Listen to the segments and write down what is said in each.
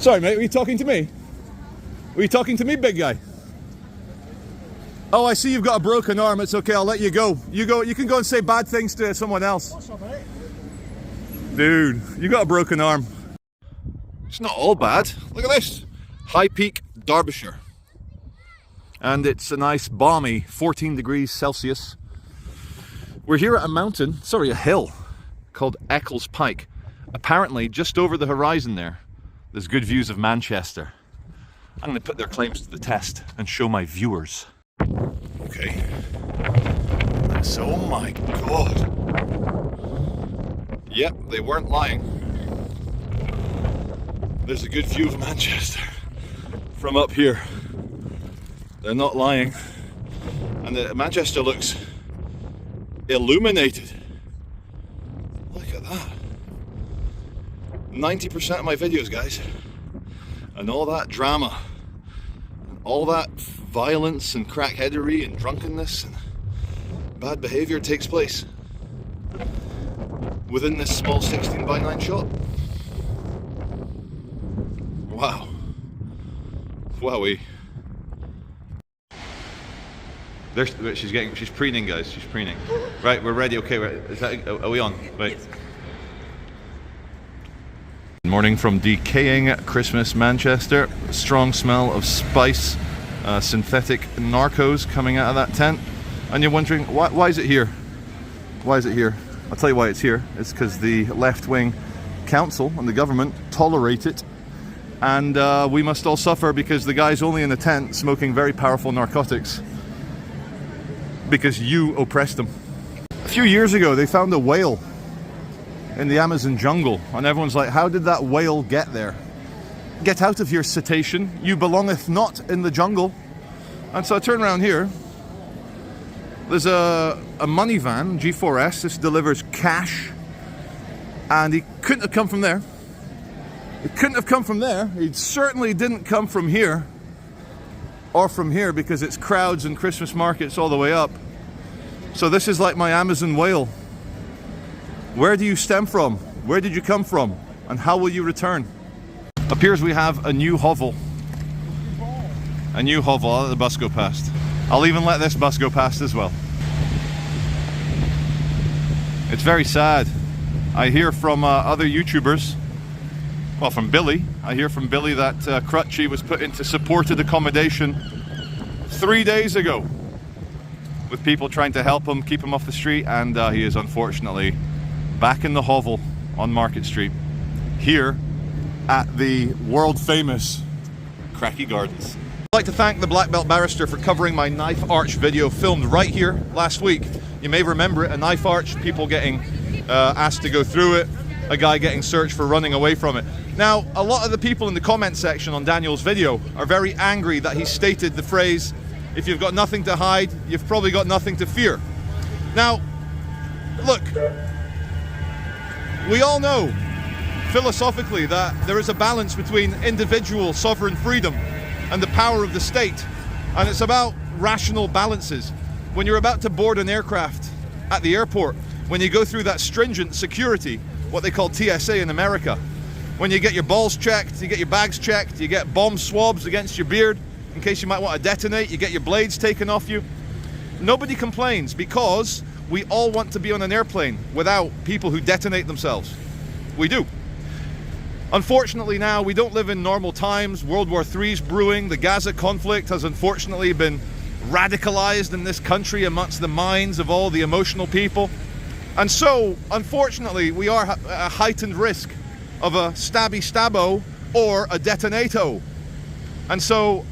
Sorry, mate, were you talking to me? Were you talking to me, big guy? Oh, I see you've got a broken arm. It's okay, I'll let you go. You can go and say bad things to someone else. What's up, mate? Dude, you got a broken arm. It's not all bad. Look at this. High Peak, Derbyshire. And it's a nice balmy 14 degrees Celsius. We're here at a hill called Eckel's Pike. Apparently, just over the horizon there's good views of Manchester. I'm going to put their claims to the test and show my viewers. Okay. So, oh my God. Yep, they weren't lying. There's a good view of Manchester from up here. They're not lying. And Manchester looks illuminated. Look at that. 90% of my videos, guys, and all that drama, and all that violence and crackheadery and drunkenness and bad behavior takes place within this small 16:9 shot. Wow. Wowie. She's preening, guys. She's preening. Right, we're ready. Okay, are we on? Right. Yes. Good morning from decaying Christmas Manchester. Strong smell of spice, synthetic narcos coming out of that tent. And you're wondering, why is it here? Why is it here? I'll tell you why it's here. It's because the left-wing council and the government tolerate it. And we must all suffer because the guy's only in the tent smoking very powerful narcotics. Because you oppressed them. A few years ago, they found a whale in the Amazon jungle, and everyone's like, how did that whale get there? Get out of here, cetacean. You belongeth not in the jungle. And so I turn around here. There's a money van, G4S. This delivers cash. And he couldn't have come from there. It couldn't have come from there. He certainly didn't come from here. Or from here, because it's crowds and Christmas markets all the way up. So this is like my Amazon whale. Where do you stem from? Where did you come from? And how will you return? Appears we have a new hovel. A new hovel. I'll let the bus go past. I'll even let this bus go past as well. It's very sad. I hear from other YouTubers, well, from Billy. I hear from Billy that Crutchy was put into supported accommodation 3 days ago with people trying to help him, keep him off the street, and he is unfortunately back in the hovel on Market Street, here at the world-famous Cracky Gardens. I'd like to thank the Black Belt Barrister for covering my knife arch video filmed right here last week. You may remember it, a knife arch, people getting asked to go through it, a guy getting searched for running away from it. Now, a lot of the people in the comment section on Daniel's video are very angry that he stated the phrase, if you've got nothing to hide, you've probably got nothing to fear. Now, look, we all know philosophically that there is a balance between individual sovereign freedom and the power of the state, and it's about rational balances. When you're about to board an aircraft at the airport, when you go through that stringent security, what they call TSA in America, when you get your balls checked, you get your bags checked, you get bomb swabs against your beard in case you might want to detonate, you get your blades taken off you. Nobody complains because we all want to be on an airplane without people who detonate themselves. We do. Unfortunately now, we don't live in normal times. World War III's brewing. The Gaza conflict has unfortunately been radicalized in this country amongst the minds of all the emotional people. And so, unfortunately, we are at a heightened risk of a stabby stabbo or a detonato. And so,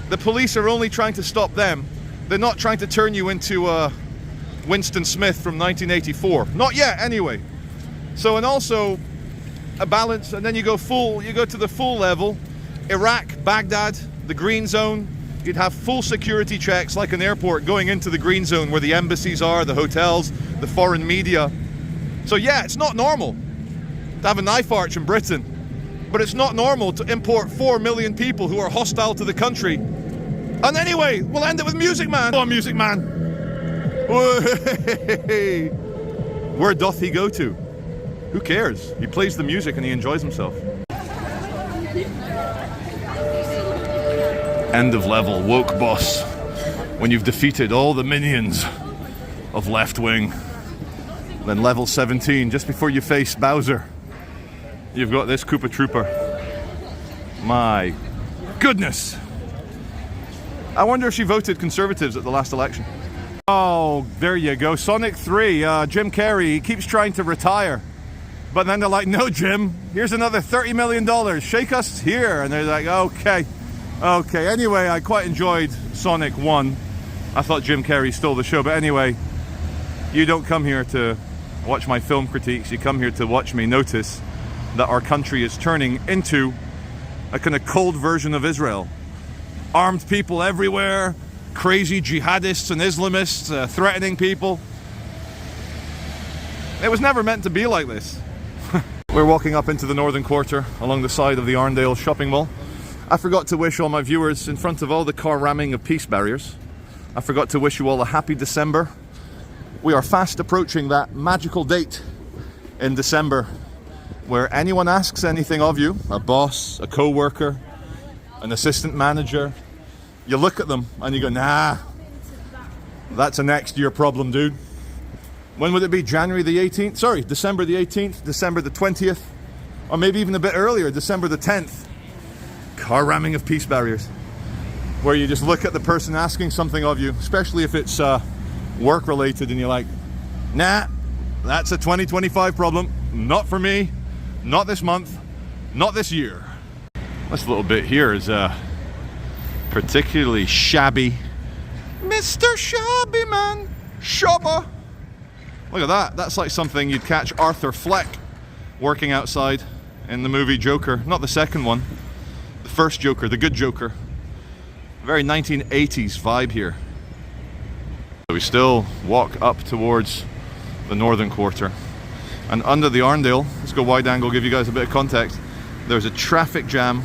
the police are only trying to stop them. They're not trying to turn you into Winston Smith from 1984. Not yet, anyway. So, and also a balance, and then you go to the full level. Iraq, Baghdad, the green zone. You'd have full security checks like an airport going into the green zone where the embassies are, the hotels, the foreign media. So yeah, it's not normal to have a knife arch in Britain, but it's not normal to import 4 million people who are hostile to the country. And anyway, we'll end it with Music Man. Come on, Music Man. Where doth he go to? Who cares? He plays the music and he enjoys himself. End of level, woke boss. When you've defeated all the minions of Left Wing. Then level 17, just before you face Bowser, you've got this Koopa Trooper. My goodness. I wonder if she voted Conservatives at the last election. Oh, there you go. Sonic 3, Jim Carrey, he keeps trying to retire. But then they're like, no, Jim, here's another $30 million. Shake us here. And they're like, okay. Okay, anyway, I quite enjoyed Sonic 1. I thought Jim Carrey stole the show. But anyway, you don't come here to watch my film critiques. You come here to watch me notice that our country is turning into a kind of cold version of Israel. Armed people everywhere, crazy jihadists and Islamists threatening people. It was never meant to be like this. We're walking up into the Northern Quarter along the side of the Arndale shopping mall. I forgot to wish all my viewers, in front of all the car ramming of peace barriers, I forgot to wish you all a happy December. We are fast approaching that magical date in December where anyone asks anything of you, a boss, a co-worker, an assistant manager, you look at them and you go, nah, that's a next year problem, dude. When would it be? January the 18th? Sorry, December the 18th, December the 20th, or maybe even a bit earlier, December the 10th. Car ramming of peace barriers. Where you just look at the person asking something of you, especially if it's work related, and you're like, nah, that's a 2025 problem. Not for me, not this month, not this year. This little bit here is particularly shabby. Mr. Shabby Man, shopper. Look at that. That's like something you'd catch Arthur Fleck working outside in the movie Joker. Not the second one. The first Joker, the good Joker. Very 1980s vibe here. We still walk up towards the Northern Quarter. And under the Arndale, let's go wide angle, give you guys a bit of context. There's a traffic jam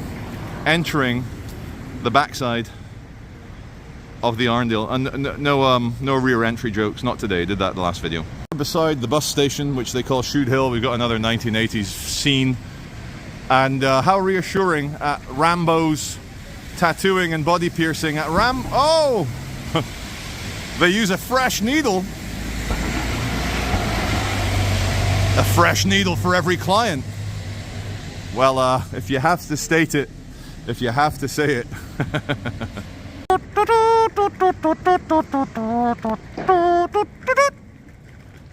entering the backside of the Arndale. And no rear entry jokes, not today, did that in the last video. Beside the bus station, which they call Shude Hill, we've got another 1980s scene. And how reassuring at Rambo's tattooing and body piercing at oh! They use a fresh needle. A fresh needle for every client. Well, if you have to state it, if you have to say it.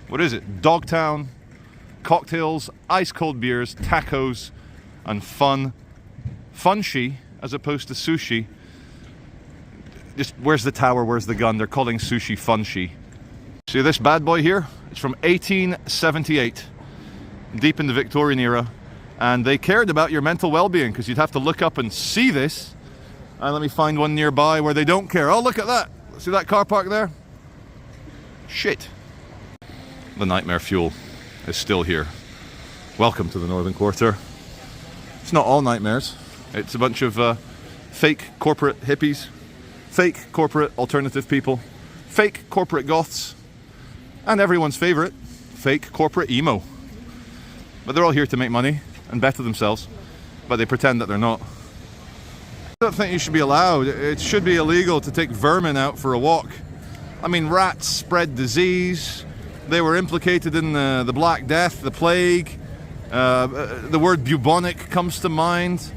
What is it? Dogtown, cocktails, ice cold beers, tacos, and fun. Funshi, as opposed to sushi. Just, where's the tower, where's the gun? They're calling sushi funshi. See this bad boy here? It's from 1878, deep in the Victorian era. And they cared about your mental well-being, because you'd have to look up and see this. And let me find one nearby where they don't care. Oh, look at that. See that car park there? Shit. The nightmare fuel is still here. Welcome to the Northern Quarter. It's not all nightmares. It's a bunch of fake corporate hippies, fake corporate alternative people, fake corporate goths, and everyone's favorite, fake corporate emo. But they're all here to make money and better themselves, but they pretend that they're not. I don't think you should be allowed. It should be illegal to take vermin out for a walk. I mean, rats spread disease. They were implicated in the Black Death, the plague. The word bubonic comes to mind.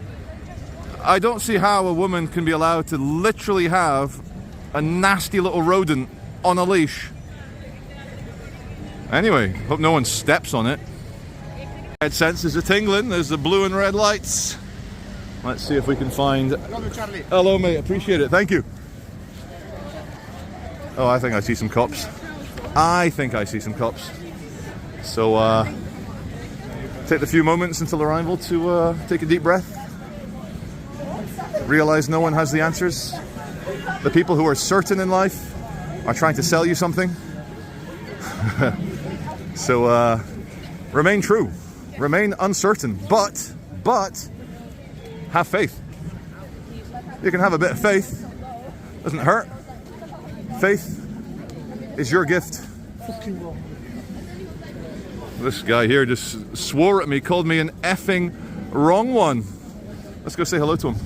I don't see how a woman can be allowed to literally have a nasty little rodent on a leash. Anyway, hope no one steps on it. Head senses are tingling. There's the blue and red lights. Let's see if we can find... Charlie. Hello, mate. Appreciate it. Thank you. Oh, I think I see some cops. I think I see some cops. So, take the few moments until arrival to take a deep breath. Realize no one has the answers. The people who are certain in life are trying to sell you something. So, remain true. Remain uncertain. But, have faith. You can have a bit of faith. Doesn't hurt. Faith is your gift. This guy here just swore at me, called me an effing wrong one. Let's go say hello to him.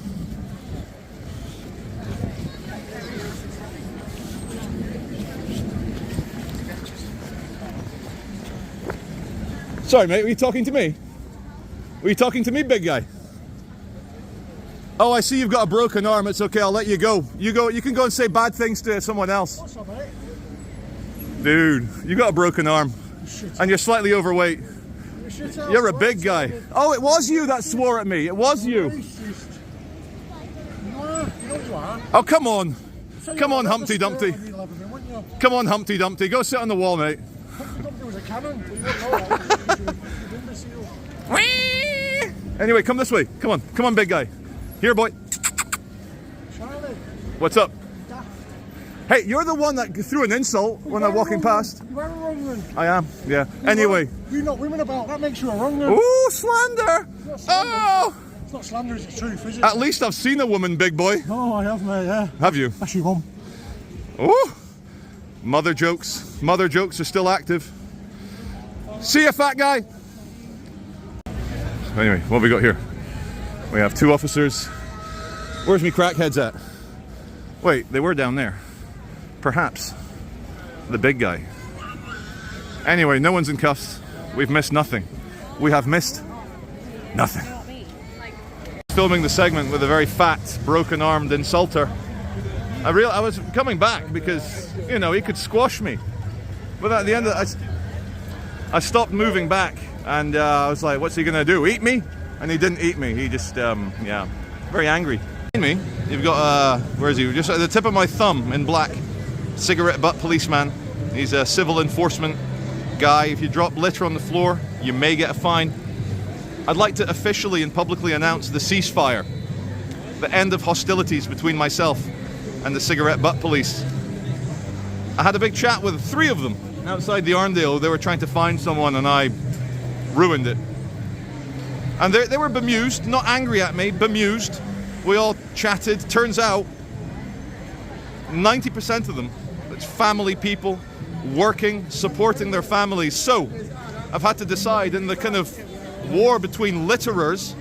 Sorry, mate, were you talking to me? Were you talking to me, big guy? Oh, I see you've got a broken arm. It's okay, I'll let you go. You can go and say bad things to someone else. What's up, mate? Dude, you got a broken arm. And you're slightly overweight. You're a big guy. Oh, it was you that swore at me. It was you. Oh, come on. Come on, Humpty Dumpty. Come on, Humpty Dumpty. Go sit on the wall, mate. Anyway, come this way. Come on. Come on, big guy. Here, boy. What's up? Hey, you're the one that threw an insult when I'm walking past. You are a wrong one. I am, yeah. Anyway. You knock women about, that makes you a wrong one. Ooh, slander! Oh! It's not slander, it's the truth, is it? At least I've seen a woman, big boy. Oh, I have, mate, yeah. Have you? That's your mum. Ooh! Mother jokes. Mother jokes are still active. See ya, fat guy! Anyway, what have we got here? We have 2 officers. Where's me crackheads at? Wait, they were down there. Perhaps the big guy. Anyway, no one's in cuffs. We've missed nothing. We have missed nothing. Filming the segment with a very fat, broken-armed insulter. I was coming back because, you know, he could squash me. But at the end of it, I stopped moving back, and I was like, what's he gonna do? Eat me? And he didn't eat me. He just, yeah, very angry. Me, you've got, where is he? Just at the tip of my thumb in black. Cigarette butt policeman. He's a civil enforcement guy. If you drop litter on the floor, you may get a fine. I'd like to officially and publicly announce the ceasefire, the end of hostilities between myself and the cigarette butt police. I had a big chat with 3 of them outside the Arndale. They were trying to find someone and I ruined it. And they were bemused, not angry at me, bemused. We all chatted. Turns out 90% of them, it's family people, working, supporting their families. So I've had to decide in the kind of war between litterers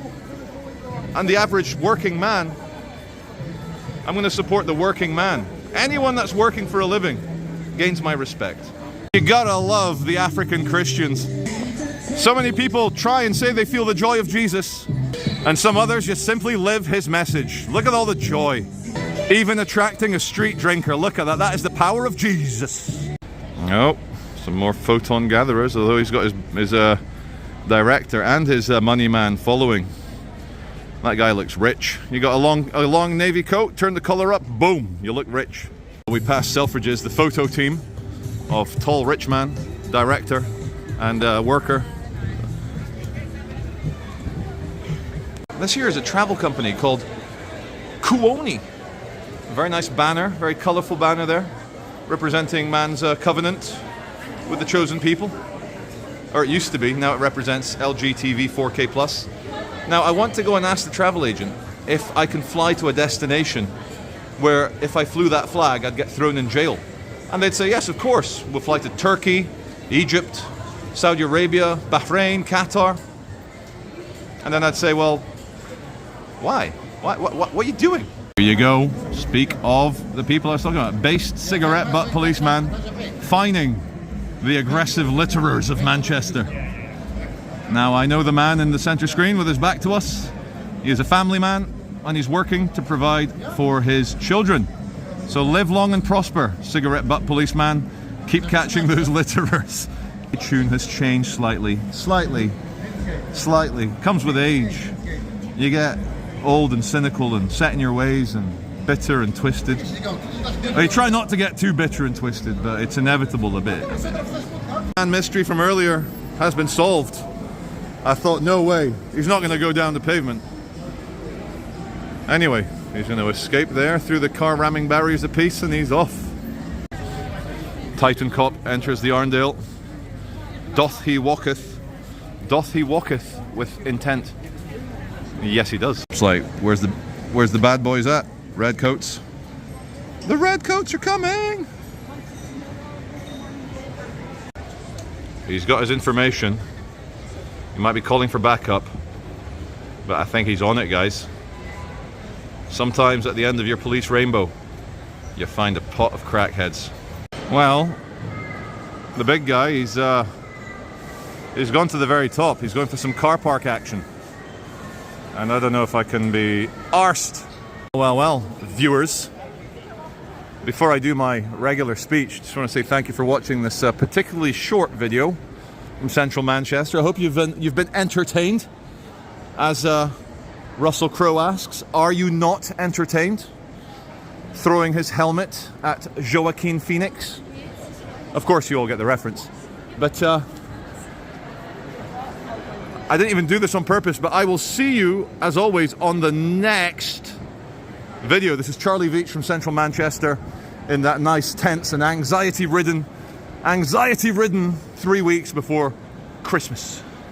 and the average working man, I'm going to support the working man. Anyone that's working for a living gains my respect. You gotta love the African Christians. So many people try and say they feel the joy of Jesus, and some others just simply live his message. Look at all the joy. Even attracting a street drinker. Look at that. That is the power of Jesus. Oh, some more photon gatherers, although he's got his director and his money man following. That guy looks rich. You got a long navy coat, turn the collar up, boom, you look rich. We passed Selfridges, the photo team of tall rich man, director and worker. This here is a travel company called Kuoni. Very nice banner, very colourful banner there, representing man's covenant with the chosen people. Or it used to be, now it represents LGTV 4K+. Now I want to go and ask the travel agent if I can fly to a destination where if I flew that flag I'd get thrown in jail. And they'd say, yes, of course, we'll fly to Turkey, Egypt, Saudi Arabia, Bahrain, Qatar. And then I'd say, well, why? What are you doing? Here you go. Speak of the people I was talking about. Based cigarette butt policeman fining the aggressive litterers of Manchester. Now I know the man in the centre screen with his back to us. He is a family man and he's working to provide for his children. So live long and prosper, cigarette butt policeman. Keep catching those litterers. The tune has changed slightly. Slightly. Comes with age. You get old and cynical and set in your ways and bitter and twisted. I try not to get too bitter and twisted, but it's inevitable a bit. And mystery from earlier has been solved. I thought, no way, he's not going to go down the pavement. Anyway, he's going to escape there through the car ramming barriers of peace and he's off. Titan cop enters the Arndale. Doth he walketh with intent. Yes, he does. It's like, where's the bad boys at? Red coats. The red coats are coming! He's got his information. He might be calling for backup, but I think he's on it, guys. Sometimes at the end of your police rainbow, you find a pot of crackheads. Well, the big guy, he's gone to the very top. He's going for some car park action. And I don't know if I can be arsed. Well, viewers, before I do my regular speech, just want to say thank you for watching this particularly short video from central Manchester. I hope you've been entertained. As Russell Crowe asks, are you not entertained? Throwing his helmet at Joaquin Phoenix. Of course you all get the reference. But I didn't even do this on purpose, but I will see you, as always, on the next video. This is Charlie Veach from central Manchester in that nice, tense and anxiety-ridden 3 weeks before Christmas.